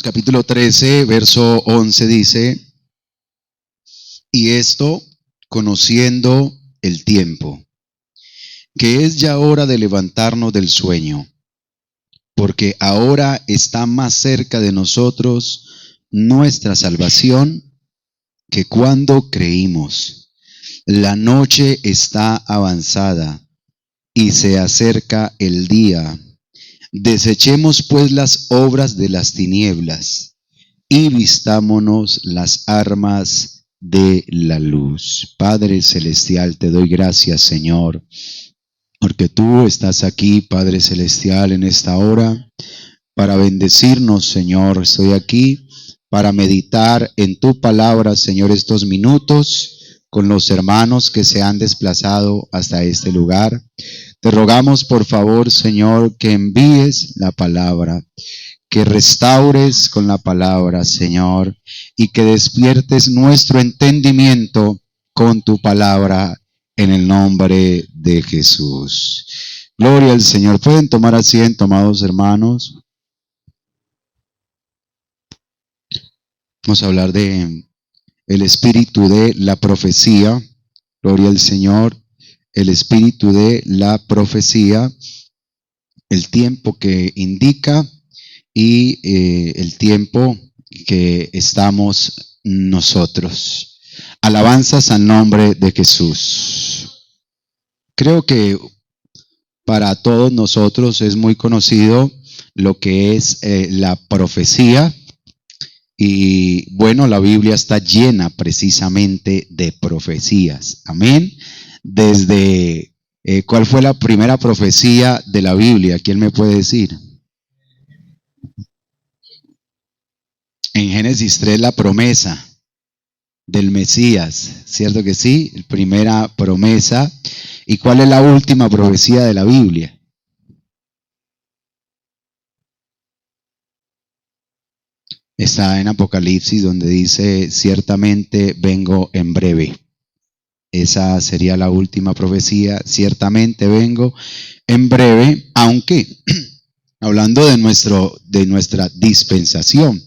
capítulo 13, verso 11 dice: y esto conociendo el tiempo, que es ya hora de levantarnos del sueño, porque ahora está más cerca de nosotros nuestra salvación que cuando creímos. La noche está avanzada y se acerca el día. Desechemos pues las obras de las tinieblas y vistámonos las armas de la luz. Padre celestial, te doy gracias, Señor, porque tú estás aquí, Padre celestial, en esta hora para bendecirnos, Señor. Estoy aquí para meditar en tu palabra, Señor, estos minutos con los hermanos que se han desplazado hasta este lugar. Te rogamos, por favor, Señor, que envíes la palabra, que restaures con la palabra, Señor, y que despiertes nuestro entendimiento con tu palabra en el nombre de Jesús. Gloria al Señor. Pueden tomar asiento, amados hermanos. Vamos a hablar de el espíritu de la profecía. Gloria al Señor. El espíritu de la profecía, el tiempo que indica y el tiempo que estamos nosotros. Alabanzas al nombre de Jesús. Creo que para todos nosotros es muy conocido lo que es la profecía. Y bueno, la Biblia está llena precisamente de profecías. Amén. Desde, ¿cuál fue la primera profecía de la Biblia? ¿Quién me puede decir? En Génesis 3, la promesa del Mesías, ¿cierto que sí? La primera promesa. ¿Y cuál es la última profecía de la Biblia? Está en Apocalipsis, donde dice: ciertamente vengo en breve. Esa sería la última profecía: ciertamente vengo en breve, aunque hablando de nuestra dispensación,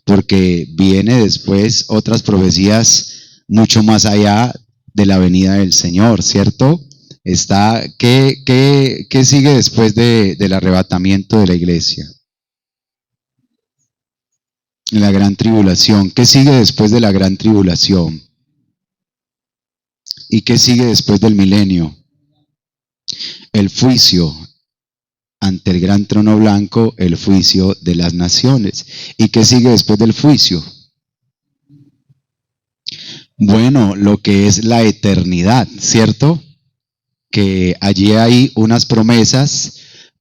porque viene después otras profecías mucho más allá de la venida del Señor, ¿cierto? Está, ¿qué sigue después del arrebatamiento de la iglesia? La gran tribulación. ¿Qué sigue después de la gran tribulación? ¿Y qué sigue después del milenio? El juicio ante el gran trono blanco, el juicio de las naciones. ¿Y qué sigue después del juicio? Bueno, lo que es la eternidad, ¿cierto? Que allí hay unas promesas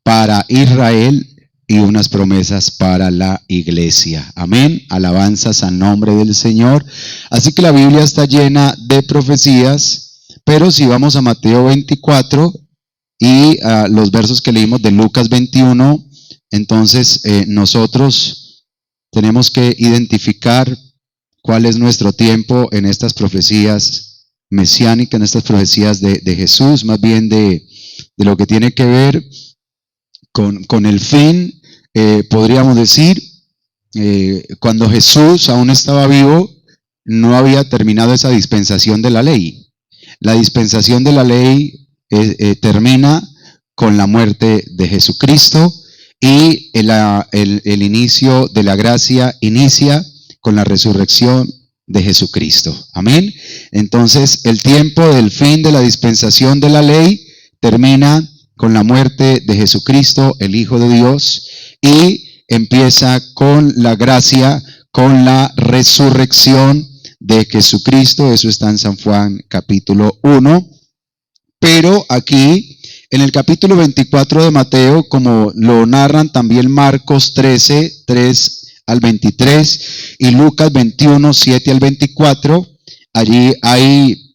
para Israel y unas promesas para la iglesia. Amén. Alabanzas al nombre del Señor. Así que la Biblia está llena de profecías, pero si vamos a Mateo 24 y los versos que leímos de Lucas 21, entonces nosotros tenemos que identificar cuál es nuestro tiempo en estas profecías mesiánicas, en estas profecías de Jesús, más bien de lo que tiene que ver con el fin. Podríamos decir, cuando Jesús aún estaba vivo, no había terminado esa dispensación de la ley. La dispensación de la ley termina con la muerte de Jesucristo, y el inicio de la gracia inicia con la resurrección de Jesucristo. Amén. Entonces, el tiempo del fin de la dispensación de la ley termina con la muerte de Jesucristo, el Hijo de Dios, y empieza con la gracia, con la resurrección de Jesucristo. Eso está en San Juan capítulo 1. Pero aquí, en el capítulo 24 de Mateo, como lo narran también Marcos 13, 3 al 23, y Lucas 21, 7 al 24, allí hay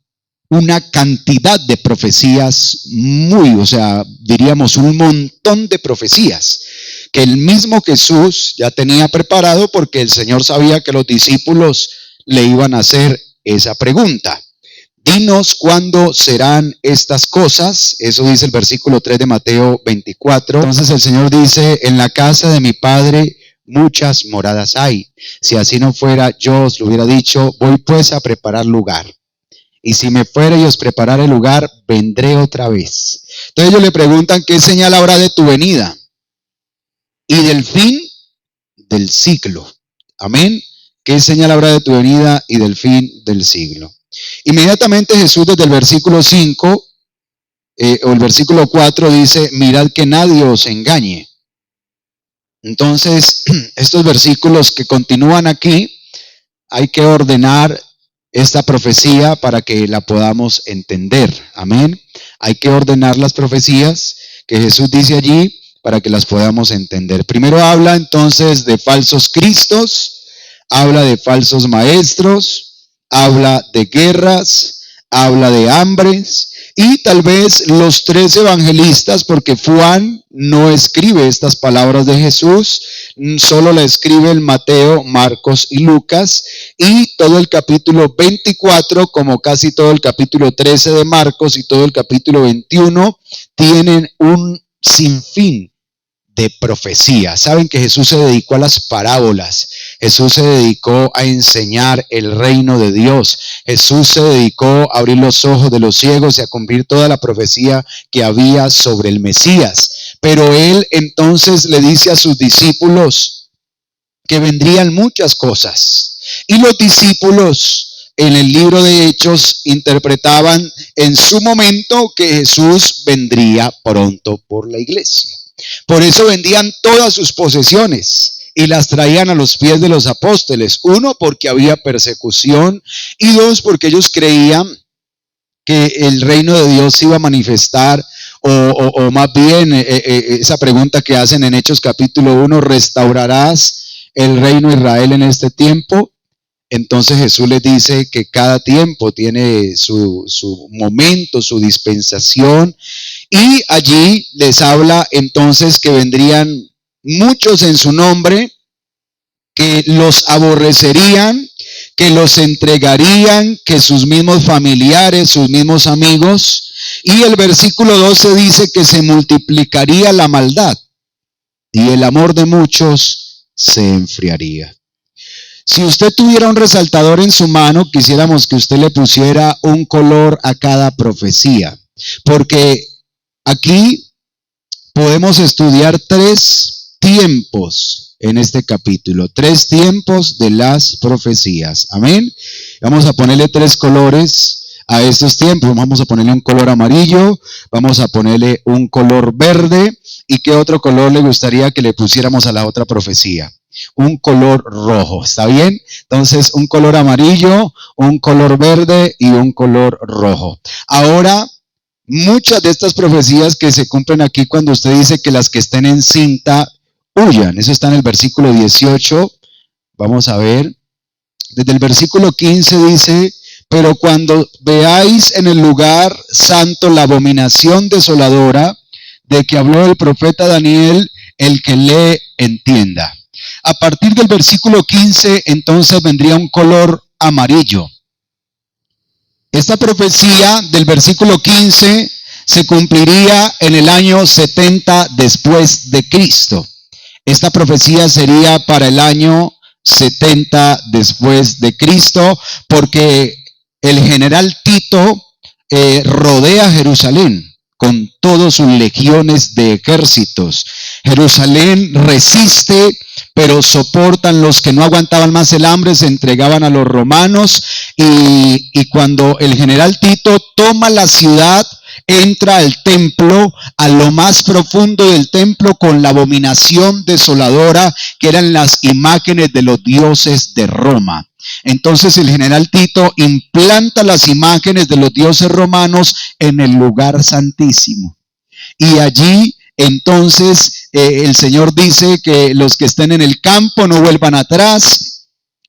una cantidad de profecías diríamos un montón de profecías que el mismo Jesús ya tenía preparado, porque el Señor sabía que los discípulos le iban a hacer esa pregunta. Dinos cuándo serán estas cosas. Eso dice el versículo 3 de Mateo 24. Entonces el Señor dice: en la casa de mi Padre muchas moradas hay. Si así no fuera, yo os lo hubiera dicho, voy pues a preparar lugar. Y si me fuere y os preparar el lugar, vendré otra vez. Entonces ellos le preguntan, ¿qué señal habrá de tu venida y del fin del siglo? Amén. ¿Qué señal habrá de tu venida y del fin del siglo? Inmediatamente Jesús desde el versículo 5 o el versículo 4 dice, mirad que nadie os engañe. Entonces, estos versículos que continúan aquí, hay que ordenar esta profecía para que la podamos entender. Amén. Hay que ordenar las profecías que Jesús dice allí para que las podamos entender. Primero habla entonces de falsos cristos, habla de falsos maestros, habla de guerras, habla de hambres. Y tal vez los 3 evangelistas, porque Juan no escribe estas palabras de Jesús, solo la escriben Mateo, Marcos y Lucas, y todo el capítulo 24, como casi todo el capítulo 13 de Marcos y todo el capítulo 21, tienen un sinfín de profecía. Saben que Jesús se dedicó a las parábolas. Jesús se dedicó a enseñar el reino de Dios. Jesús se dedicó a abrir los ojos de los ciegos y a cumplir toda la profecía que había sobre el Mesías. Pero él entonces le dice a sus discípulos que vendrían muchas cosas. Y los discípulos en el libro de Hechos interpretaban en su momento que Jesús vendría pronto por la iglesia. Por eso vendían todas sus posesiones y las traían a los pies de los apóstoles. 1, porque había persecución, y 2, porque ellos creían que el reino de Dios se iba a manifestar, o más bien esa pregunta que hacen en Hechos capítulo 1, ¿restaurarás el reino de Israel en este tiempo? Entonces Jesús les dice que cada tiempo tiene su momento, su dispensación, y allí les habla entonces que vendrían muchos en su nombre, que los aborrecerían, que los entregarían, que sus mismos familiares, sus mismos amigos. Y el versículo 12 dice que se multiplicaría la maldad y el amor de muchos se enfriaría. Si usted tuviera un resaltador en su mano, quisiéramos que usted le pusiera un color a cada profecía, porque aquí podemos estudiar 3 tiempos en este capítulo, 3 tiempos de las profecías. Amén. Vamos a ponerle 3 colores a estos tiempos. Vamos a ponerle un color amarillo, vamos a ponerle un color verde. ¿Y qué otro color le gustaría que le pusiéramos a la otra profecía? Un color rojo, ¿está bien? Entonces, un color amarillo, un color verde y un color rojo. Ahora, muchas de estas profecías que se cumplen aquí cuando usted dice que las que estén en cinta huyan. Eso está en el versículo 18. Vamos a ver. Desde el versículo 15 dice, pero cuando veáis en el lugar santo la abominación desoladora de que habló el profeta Daniel, el que lee entienda. A partir del versículo 15, entonces vendría un color amarillo. Esta profecía del versículo 15 se cumpliría en el año 70 después de Cristo. Esta profecía sería para el año 70 después de Cristo, porque el general Tito rodea Jerusalén con todas sus legiones de ejércitos. Jerusalén resiste, pero soportan los que no aguantaban más el hambre, se entregaban a los romanos, y cuando el general Tito toma la ciudad, entra al templo, a lo más profundo del templo, con la abominación desoladora que eran las imágenes de los dioses de Roma. Entonces el general Tito implanta las imágenes de los dioses romanos en el lugar santísimo. Y allí entonces el Señor dice que los que estén en el campo no vuelvan atrás.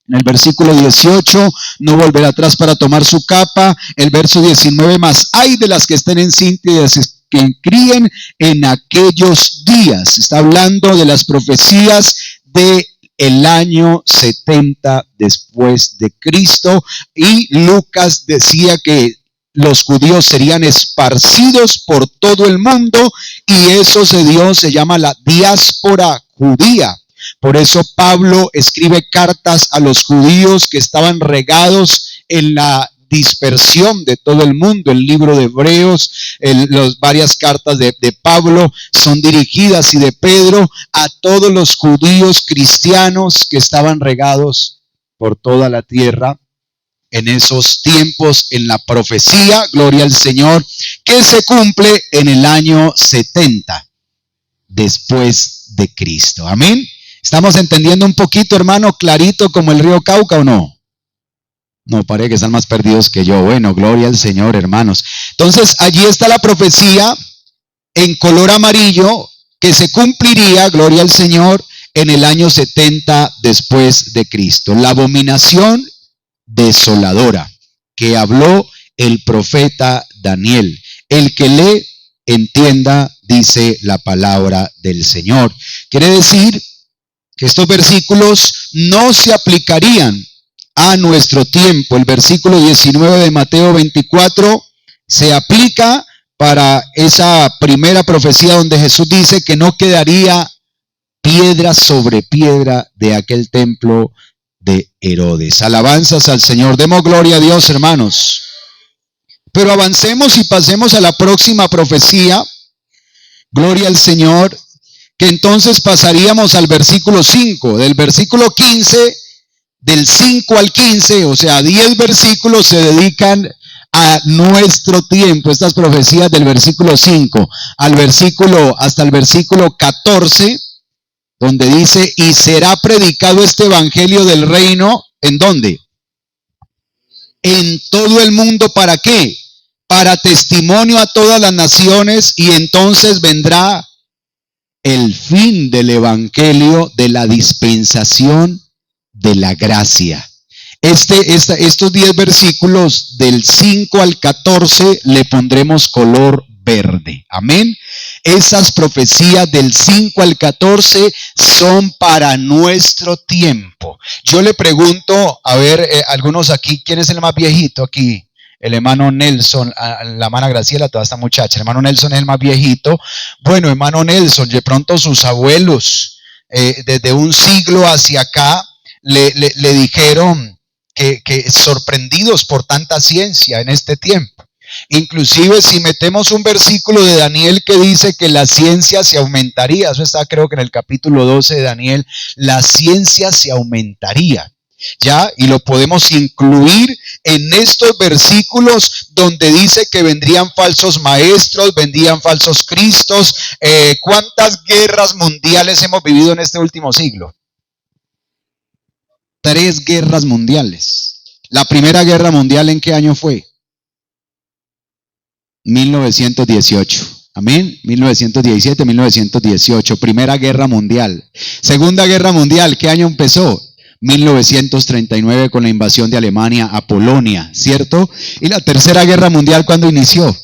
En el versículo 18, no volver atrás para tomar su capa. El verso 19, más hay de las que estén en cinta y de las que críen en aquellos días. Está hablando de las profecías de el año 70 después de Cristo, y Lucas decía que los judíos serían esparcidos por todo el mundo, y eso se llama la diáspora judía, Por eso Pablo escribe cartas a los judíos que estaban regados en la dispersión de todo el mundo. El libro de Hebreos, varias cartas de Pablo son dirigidas, y de Pedro, a todos los judíos cristianos que estaban regados por toda la tierra en esos tiempos, en la profecía, gloria al Señor, que se cumple en el año 70 después de Cristo. Amén. ¿Estamos entendiendo un poquito, hermano, clarito como el río Cauca o no? No, parece que están más perdidos que yo. Bueno, gloria al Señor, hermanos. Entonces, allí está la profecía en color amarillo que se cumpliría, gloria al Señor, en el año 70 después de Cristo. La abominación desoladora que habló el profeta Daniel. El que lee, entienda, dice la palabra del Señor. Quiere decir que estos versículos no se aplicarían a nuestro tiempo. El versículo 19 de Mateo 24 se aplica para esa primera profecía donde Jesús dice que no quedaría piedra sobre piedra de aquel templo de Herodes. Alabanzas al Señor. Demos gloria a Dios, hermanos. Pero avancemos y pasemos a la próxima profecía. Gloria al Señor. Que entonces pasaríamos al versículo 5. Del versículo 15, del 5 al 15, o sea, 10 versículos se dedican a nuestro tiempo. Estas profecías del versículo 5 hasta el versículo 14, donde dice: y será predicado este evangelio del reino, ¿en dónde? En todo el mundo. ¿Para qué? Para testimonio a todas las naciones, y entonces vendrá el fin del evangelio, de la dispensación de la gracia. Estos 10 versículos del 5 al 14 le pondremos color verde. Amén. Esas profecías del 5 al 14 son para nuestro tiempo. Yo le pregunto, a ver, algunos aquí, ¿quién es el más viejito aquí? El hermano Nelson, la hermana Graciela, toda esta muchacha. El hermano Nelson es el más viejito. Bueno, hermano Nelson, de pronto sus abuelos, desde un siglo hacia acá, le dijeron que sorprendidos por tanta ciencia en este tiempo. Inclusive si metemos un versículo de Daniel que dice que la ciencia se aumentaría, eso está creo que en el capítulo 12 de Daniel, la ciencia se aumentaría, ¿ya? Y lo podemos incluir en estos versículos donde dice que vendrían falsos maestros, vendrían falsos cristos. ¿Cuántas guerras mundiales hemos vivido en este último siglo? 3 guerras mundiales. La primera guerra mundial, ¿en qué año fue? 1918. Amén. 1917, 1918. Primera guerra mundial. Segunda guerra mundial, ¿qué año empezó? 1939 con la invasión de Alemania a Polonia, ¿cierto? Y la tercera guerra mundial, ¿cuándo inició?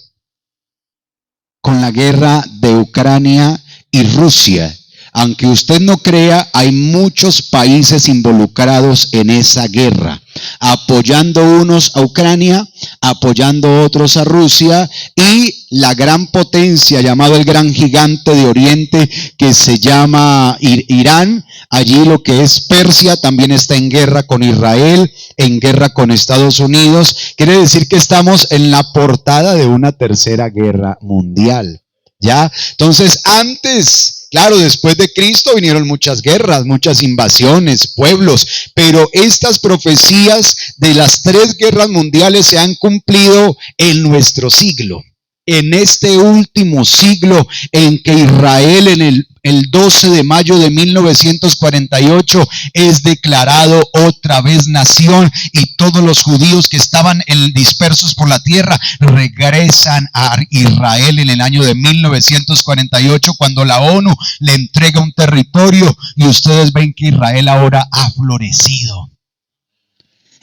Con la guerra de Ucrania y Rusia. Aunque usted no crea, hay muchos países involucrados en esa guerra, apoyando unos a Ucrania, apoyando otros a Rusia, y la gran potencia llamado el gran gigante de Oriente que se llama Irán. Allí lo que es Persia también está en guerra con Israel, en guerra con Estados Unidos. Quiere decir que estamos en la portada de una tercera guerra mundial, ¿ya? Entonces antes, claro, después de Cristo vinieron muchas guerras, muchas invasiones, pueblos, pero estas profecías de las 3 guerras mundiales se han cumplido en nuestro siglo. En este último siglo en que Israel en el 12 de mayo de 1948 es declarado otra vez nación, y todos los judíos que estaban dispersos por la tierra regresan a Israel en el año de 1948, cuando la ONU le entrega un territorio, y ustedes ven que Israel ahora ha florecido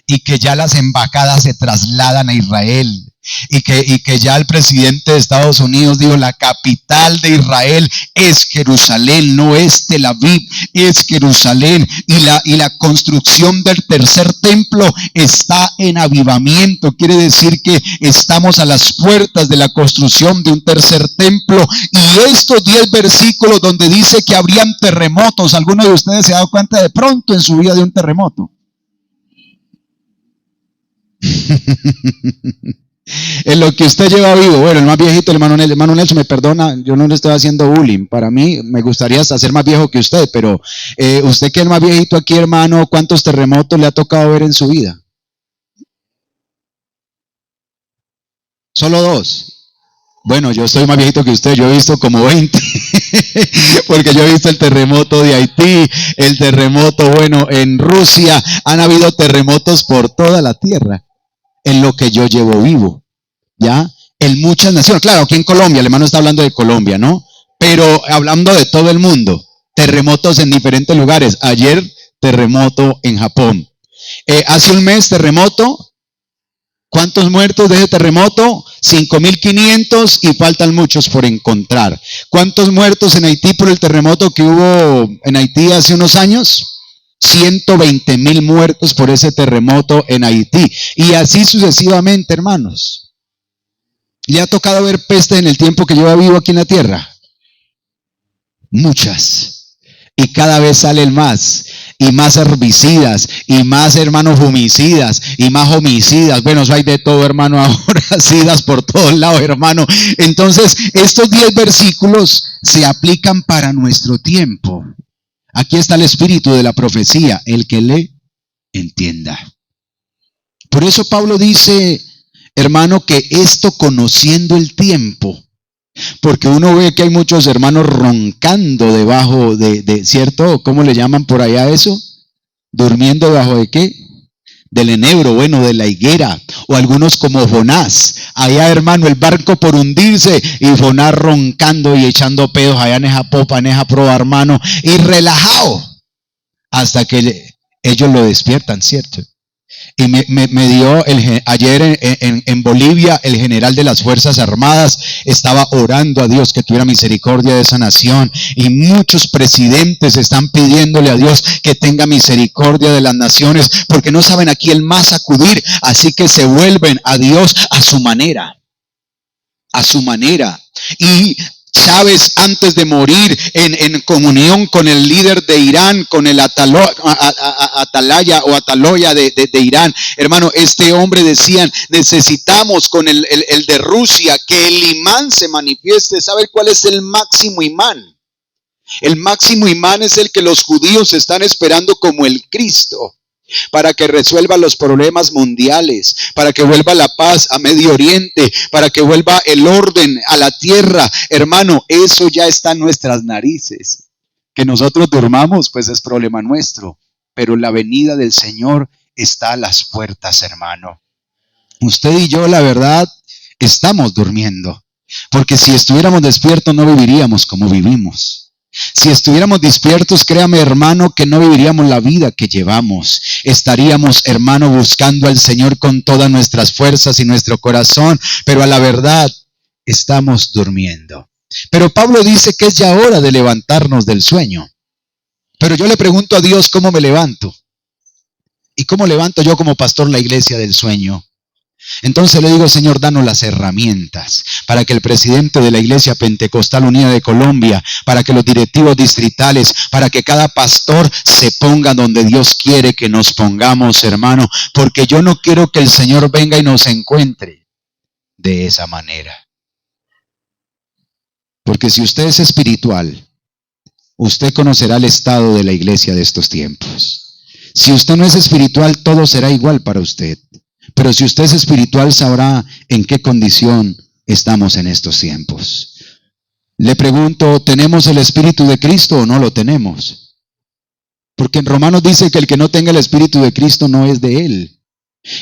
y que ya las embajadas se trasladan a Israel. y que ya el presidente de Estados Unidos dijo, la capital de Israel es Jerusalén, no es Tel Aviv, es Jerusalén, y la construcción del tercer templo está en avivamiento. Quiere decir que estamos a las puertas de la construcción de un tercer templo, y estos 10 versículos donde dice que habrían terremotos, ¿alguno de ustedes se ha dado cuenta de pronto en su vida de un terremoto? En lo que usted lleva vivo, bueno, el más viejito, el hermano Nelson, me perdona, yo no le estoy haciendo bullying, para mí me gustaría hasta ser más viejo que usted, pero usted que es más viejito aquí, hermano, ¿cuántos terremotos le ha tocado ver en su vida? Solo 2. Bueno, yo estoy más viejito que usted, yo he visto como 20, porque yo he visto el terremoto de Haití, el terremoto, bueno, en Rusia, han habido terremotos por toda la tierra, en lo que yo llevo vivo, ¿ya? En muchas naciones, claro, aquí en Colombia, el hermano está hablando de Colombia, ¿no? Pero hablando de todo el mundo, terremotos en diferentes lugares. Ayer, terremoto en Japón. Hace un mes, terremoto. ¿Cuántos muertos de ese terremoto? 5.500 y faltan muchos por encontrar. ¿Cuántos muertos en Haití por el terremoto que hubo en Haití hace unos años? 120,000 muertos por ese terremoto en Haití. Y así sucesivamente, hermanos. ¿Le ha tocado ver peste en el tiempo que lleva vivo aquí en la tierra? Muchas. Y cada vez salen más. Y más herbicidas, y más, hermanos, homicidas, y más homicidas. Bueno, hay de todo, hermano, ahora sidas por todos lados, hermano. Entonces, estos 10 versículos se aplican para nuestro tiempo. Aquí está el espíritu de la profecía, el que le entienda. Por eso Pablo dice, hermano, que esto conociendo el tiempo, porque uno ve que hay muchos hermanos roncando debajo de ¿cierto? ¿Cómo le llaman por allá eso? ¿Durmiendo debajo de qué? Del enebro, bueno, de la higuera, o algunos como Jonás, allá, hermano, el barco por hundirse, y Jonás roncando y echando pedos allá en esa popa, en esa proa, hermano, y relajado, hasta que ellos lo despiertan, ¿cierto? Y me dio ayer en Bolivia, el general de las Fuerzas Armadas estaba orando a Dios que tuviera misericordia de esa nación, y muchos presidentes están pidiéndole a Dios que tenga misericordia de las naciones, porque no saben a quién más acudir, así que se vuelven a Dios a su manera. A su manera. Y Chávez, antes de morir, en comunión con el líder de Irán, con el Ataloya de Irán, hermano, este hombre decían, necesitamos con el de Rusia que el imán se manifieste. ¿Sabe cuál es el máximo imán? El máximo imán es el que los judíos están esperando como el Cristo, para que resuelva los problemas mundiales, para que vuelva la paz a Medio Oriente, para que vuelva el orden a la tierra. Hermano, eso ya está en nuestras narices. Que nosotros durmamos, pues es problema nuestro, pero la venida del Señor está a las puertas, hermano. Usted y yo, la verdad, estamos durmiendo, porque si estuviéramos despiertos no viviríamos como vivimos. Si estuviéramos despiertos, créame, hermano, que no viviríamos la vida que llevamos. Estaríamos, hermano, buscando al Señor con todas nuestras fuerzas y nuestro corazón, pero a la verdad estamos durmiendo. Pero Pablo dice que es ya hora de levantarnos del sueño. Pero yo le pregunto a Dios, ¿cómo me levanto? ¿Y cómo levanto yo como pastor la iglesia del sueño? Entonces le digo, Señor, danos las herramientas para que el presidente de la Iglesia Pentecostal Unida de Colombia, para que los directivos distritales, para que cada pastor se ponga donde Dios quiere que nos pongamos, hermano, porque yo no quiero que el Señor venga y nos encuentre de esa manera. Porque si usted es espiritual, usted conocerá el estado de la iglesia de estos tiempos. Si usted no es espiritual, todo será igual para usted. Pero si usted es espiritual, sabrá en qué condición estamos en estos tiempos. Le pregunto, ¿tenemos el Espíritu de Cristo o no lo tenemos? Porque en Romanos dice que el que no tenga el Espíritu de Cristo no es de él.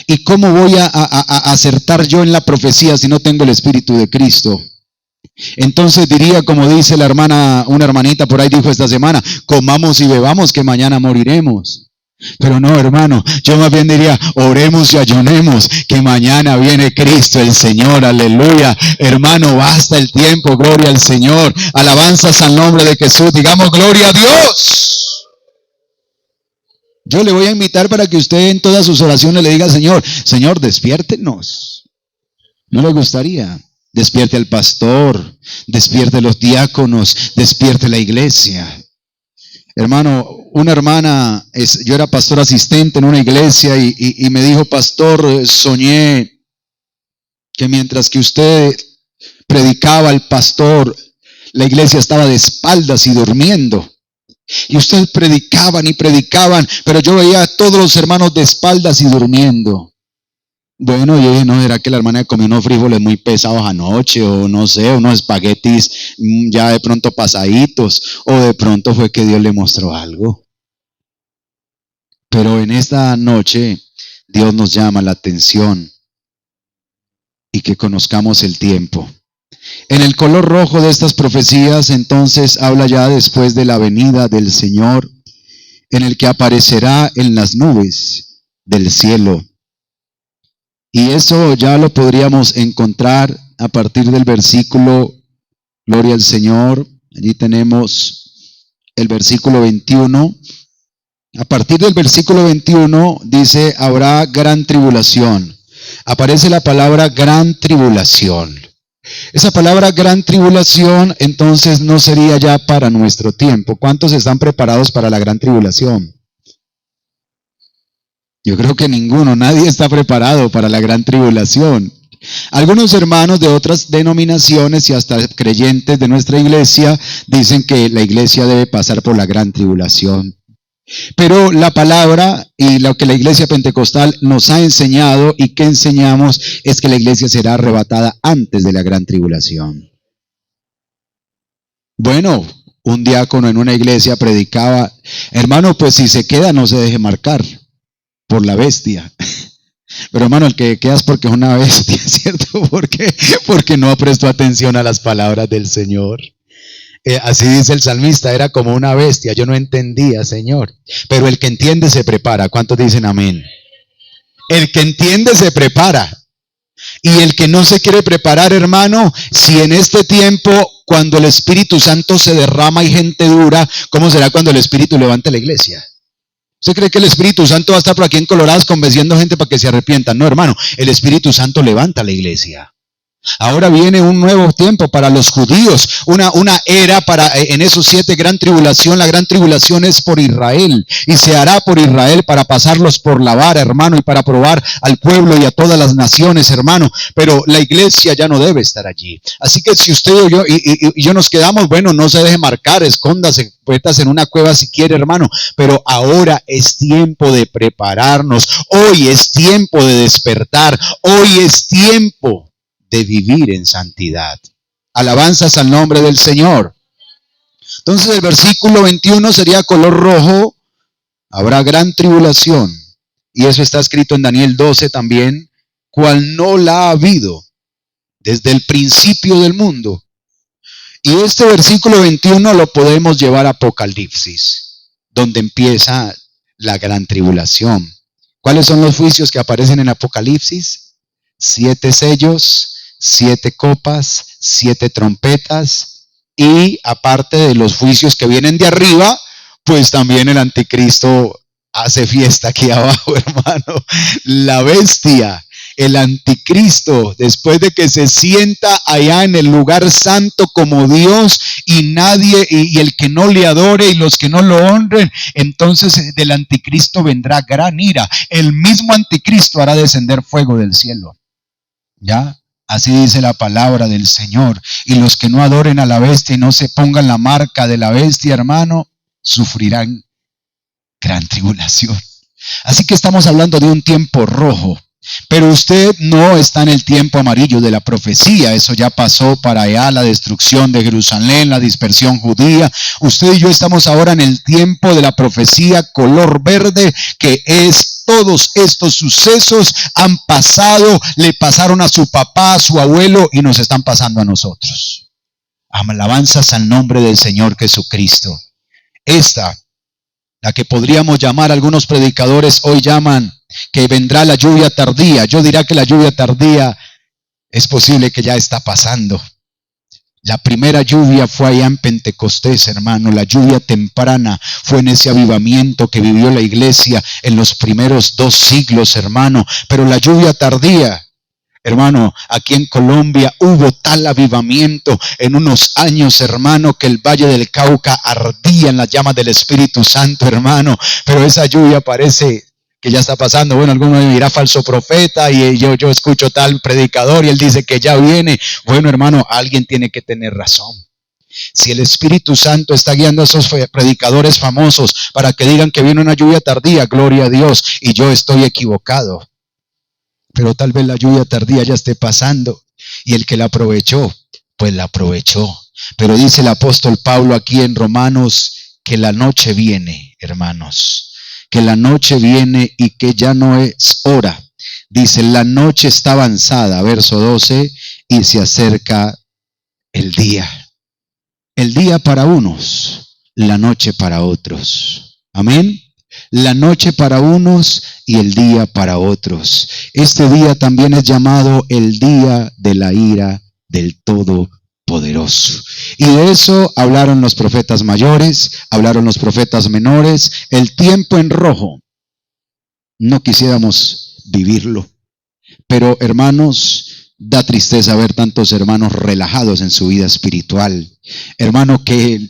¿Y cómo voy a acertar yo en la profecía si no tengo el Espíritu de Cristo? Entonces diría, como dice una hermanita por ahí dijo esta semana, comamos y bebamos que mañana moriremos. Pero no, hermano, yo más bien diría, oremos y ayunemos, que mañana viene Cristo el Señor, aleluya. Hermano, basta el tiempo, gloria al Señor. Alabanzas al nombre de Jesús, digamos gloria a Dios. Yo le voy a invitar para que usted en todas sus oraciones le diga, Señor, Señor, despiértenos. ¿No le gustaría? Despierte al pastor, despierte a los diáconos, despierte la iglesia. Hermano, una hermana, yo era pastor asistente en una iglesia y me dijo, pastor, soñé que mientras que usted predicaba al pastor, la iglesia estaba de espaldas y durmiendo. Y ustedes predicaban y predicaban, pero yo veía a todos los hermanos de espaldas y durmiendo. Bueno, yo dije, no, ¿será que la hermana comió unos frijoles muy pesados anoche? O no sé, unos espaguetis ya de pronto pasaditos. O de pronto fue que Dios le mostró algo. Pero en esta noche, Dios nos llama la atención y que conozcamos el tiempo. En el color rojo de estas profecías, entonces, habla ya después de la venida del Señor, en el que aparecerá en las nubes del cielo. Y eso ya lo podríamos encontrar a partir del versículo, gloria al Señor, allí tenemos el versículo 21. A partir del versículo 21 dice, habrá gran tribulación. Aparece la palabra gran tribulación. Esa palabra gran tribulación entonces no sería ya para nuestro tiempo. ¿Cuántos están preparados para la gran tribulación? Yo creo que ninguno, nadie está preparado para la gran tribulación. Algunos hermanos de otras denominaciones y hasta creyentes de nuestra iglesia dicen que la iglesia debe pasar por la gran tribulación. Pero la palabra y lo que la iglesia pentecostal nos ha enseñado y que enseñamos es que la iglesia será arrebatada antes de la gran tribulación. Bueno, un diácono en una iglesia predicaba, hermano, pues si se queda no se deje marcar por la bestia. Pero hermano, el que queda es porque es una bestia, ¿cierto? ¿Por qué? Porque no prestó atención a las palabras del Señor. Así dice el salmista, era como una bestia, yo no entendía, Señor. Pero el que entiende se prepara. ¿Cuántos dicen amén? El que entiende se prepara. Y el que no se quiere preparar, hermano, si en este tiempo, cuando el Espíritu Santo se derrama y gente dura, ¿cómo será cuando el Espíritu levante la iglesia? ¿Usted cree que el Espíritu Santo va a estar por aquí en Colorados convenciendo gente para que se arrepientan? No, hermano, el Espíritu Santo levanta la iglesia. Ahora viene un nuevo tiempo para los judíos, una era para en esos 7 gran tribulación. La gran tribulación es por Israel y se hará por Israel para pasarlos por la vara, hermano, y para probar al pueblo y a todas las naciones, hermano. Pero la iglesia ya no debe estar allí. Así que si usted y yo nos quedamos, bueno, no se deje marcar, escóndase, métase en una cueva si quiere, hermano. Pero ahora es tiempo de prepararnos. Hoy es tiempo de despertar. Hoy es tiempo de vivir en santidad. Alabanzas al nombre del Señor. Entonces el versículo 21 sería color rojo. Habrá gran tribulación. Y eso está escrito en Daniel 12 también, cual no la ha habido desde el principio del mundo. Y este versículo 21 lo podemos llevar a Apocalipsis, donde empieza la gran tribulación. ¿Cuáles son los juicios que aparecen en Apocalipsis? 7 sellos, 7 copas, 7 trompetas, y aparte de los juicios que vienen de arriba, pues también el anticristo hace fiesta aquí abajo, hermano. La bestia, el anticristo, después de que se sienta allá en el lugar santo como Dios, y nadie, y el que no le adore y los que no lo honren, entonces del anticristo vendrá gran ira. El mismo anticristo hará descender fuego del cielo. ¿Ya? Así dice la palabra del Señor. Y los que no adoren a la bestia y no se pongan la marca de la bestia, hermano, sufrirán gran tribulación. Así que estamos hablando de un tiempo rojo. Pero usted no está en el tiempo amarillo de la profecía. Eso ya pasó para allá, la destrucción de Jerusalén, la dispersión judía. Usted y yo estamos ahora en el tiempo de la profecía color verde, que es todos estos sucesos han pasado, le pasaron a su papá, a su abuelo, y nos están pasando a nosotros. Alabanzas al nombre del Señor Jesucristo. Esta la que podríamos llamar, algunos predicadores hoy llaman que vendrá la lluvia tardía. Yo diría que la lluvia tardía es posible que ya está pasando. La primera lluvia fue allá en Pentecostés, hermano. La lluvia temprana fue en ese avivamiento que vivió la iglesia en los primeros 2 siglos, hermano. Pero la lluvia tardía, hermano, aquí en Colombia hubo tal avivamiento en unos años, hermano, que el Valle del Cauca ardía en las llamas del Espíritu Santo, hermano. Pero esa lluvia parece que ya está pasando. Bueno, alguno me dirá falso profeta y yo escucho tal predicador y él dice que ya viene. Bueno, hermano, alguien tiene que tener razón. Si el Espíritu Santo está guiando a esos predicadores famosos para que digan que viene una lluvia tardía, gloria a Dios, y yo estoy equivocado. Pero tal vez la lluvia tardía ya esté pasando y el que la aprovechó, pues la aprovechó. Pero dice el apóstol Pablo aquí en Romanos que la noche viene, hermanos. Que la noche viene y que ya no es hora. Dice, la noche está avanzada, verso 12, y se acerca el día. El día para unos, la noche para otros. Amén. La noche para unos y el día para otros. Este día también es llamado el día de la ira del Todopoderoso. Y de eso hablaron los profetas mayores, hablaron los profetas menores. El tiempo en rojo, no quisiéramos vivirlo. Pero hermanos, da tristeza ver tantos hermanos relajados en su vida espiritual. Hermanos que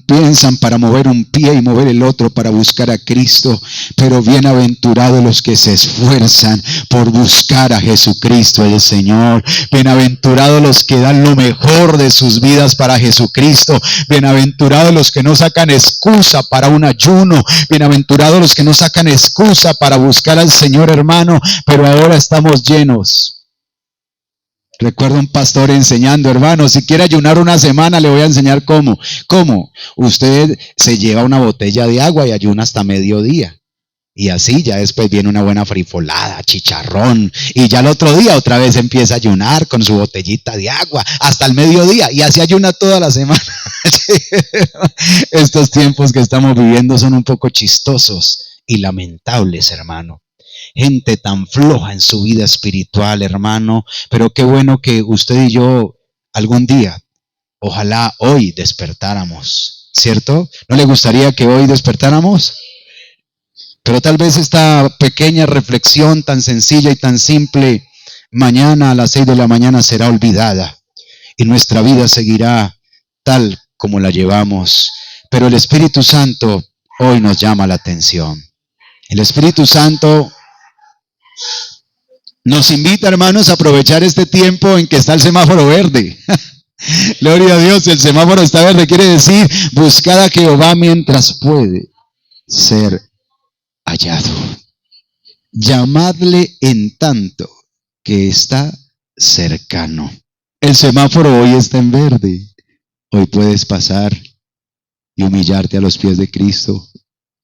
piensan para mover un pie y mover el otro para buscar a Cristo, pero bienaventurados los que se esfuerzan por buscar a Jesucristo el Señor. Bienaventurados los que dan lo mejor de sus vidas para Jesucristo. Bienaventurados los que no sacan excusa para un ayuno. Bienaventurados los que no sacan excusa para buscar al Señor, hermano, pero ahora estamos llenos. Recuerdo un pastor enseñando, hermano, si quiere ayunar una semana, le voy a enseñar cómo. ¿Cómo? Usted se lleva una botella de agua y ayuna hasta mediodía. Y así ya después viene una buena frifolada, chicharrón. Y ya el otro día otra vez empieza a ayunar con su botellita de agua hasta el mediodía. Y así ayuna toda la semana. Estos tiempos que estamos viviendo son un poco chistosos y lamentables, hermano. Gente tan floja en su vida espiritual, hermano, pero qué bueno que usted y yo algún día, ojalá hoy despertáramos, ¿cierto? ¿No le gustaría que hoy despertáramos? Pero tal vez esta pequeña reflexión tan sencilla y tan simple, mañana a las 6 de la mañana será olvidada y nuestra vida seguirá tal como la llevamos. Pero el Espíritu Santo hoy nos llama la atención. El Espíritu Santo nos invita, hermanos, a aprovechar este tiempo en que está el semáforo verde. Gloria a Dios, el semáforo está verde, quiere decir buscar a Jehová mientras puede ser hallado. Llamadle en tanto que está cercano. El semáforo hoy está en verde. Hoy puedes pasar y humillarte a los pies de Cristo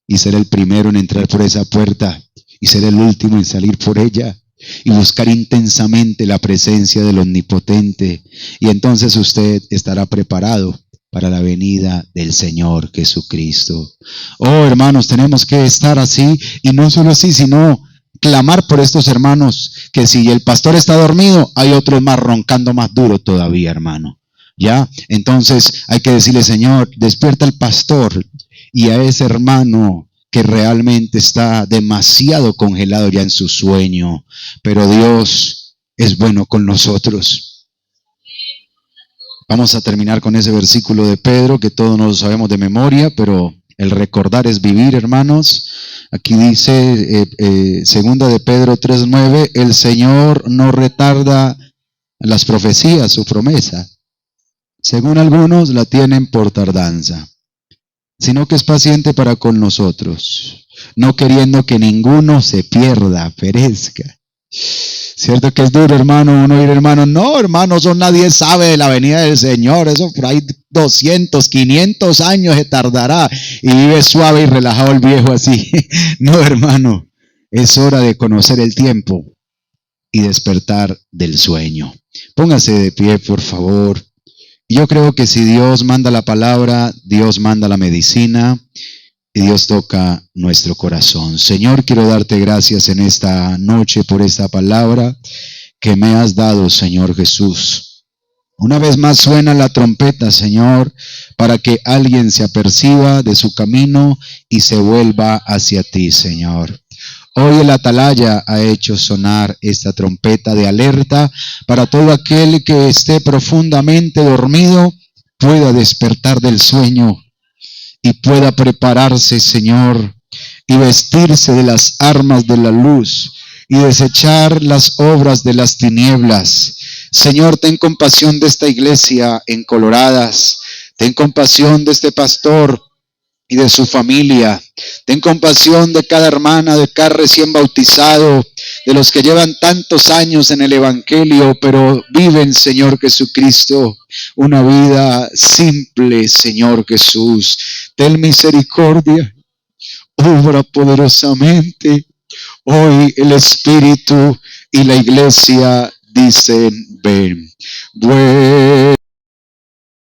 y ser el primero en entrar por esa puerta y ser el último en salir por ella y buscar intensamente la presencia del Omnipotente, y entonces usted estará preparado para la venida del Señor Jesucristo. Oh, hermanos, tenemos que estar así, y no solo así, sino clamar por estos hermanos, que si el pastor está dormido, hay otros más roncando más duro todavía, hermano. ¿Ya? Entonces hay que decirle, Señor, despierta al pastor y a ese hermano que realmente está demasiado congelado ya en su sueño, pero Dios es bueno con nosotros. Vamos a terminar con ese versículo de Pedro que todos nos lo sabemos de memoria, pero el recordar es vivir, hermanos. Aquí dice, segunda de Pedro 3:9, el Señor no retarda las profecías, su promesa. Según algunos la tienen por tardanza, sino que es paciente para con nosotros, no queriendo que ninguno se pierda, perezca. Cierto que es duro, hermano, uno ir, hermano, no, hermano, eso nadie sabe de la venida del Señor, eso por ahí 200, 500 años se tardará, y vive suave y relajado el viejo así. No, hermano, es hora de conocer el tiempo y despertar del sueño. Póngase de pie, por favor. Yo creo que si Dios manda la palabra, Dios manda la medicina. y Dios toca nuestro corazón. Señor, quiero darte gracias en esta noche por esta palabra que me has dado, Señor Jesús. Una vez más suena la trompeta, Señor, para que alguien se aperciba de su camino y se vuelva hacia ti, Señor. Hoy el atalaya ha hecho sonar esta trompeta de alerta para todo aquel que esté profundamente dormido, pueda despertar del sueño y pueda prepararse, Señor, y vestirse de las armas de la luz y desechar las obras de las tinieblas. Señor, ten compasión de esta iglesia en Coloradas, ten compasión de este pastor y de su familia. Ten compasión de cada hermana, de cada recién bautizado, de los que llevan tantos años en el Evangelio, pero viven, Señor Jesucristo, una vida simple, Señor Jesús. Ten misericordia, obra poderosamente. Hoy el Espíritu y la iglesia dicen, ven.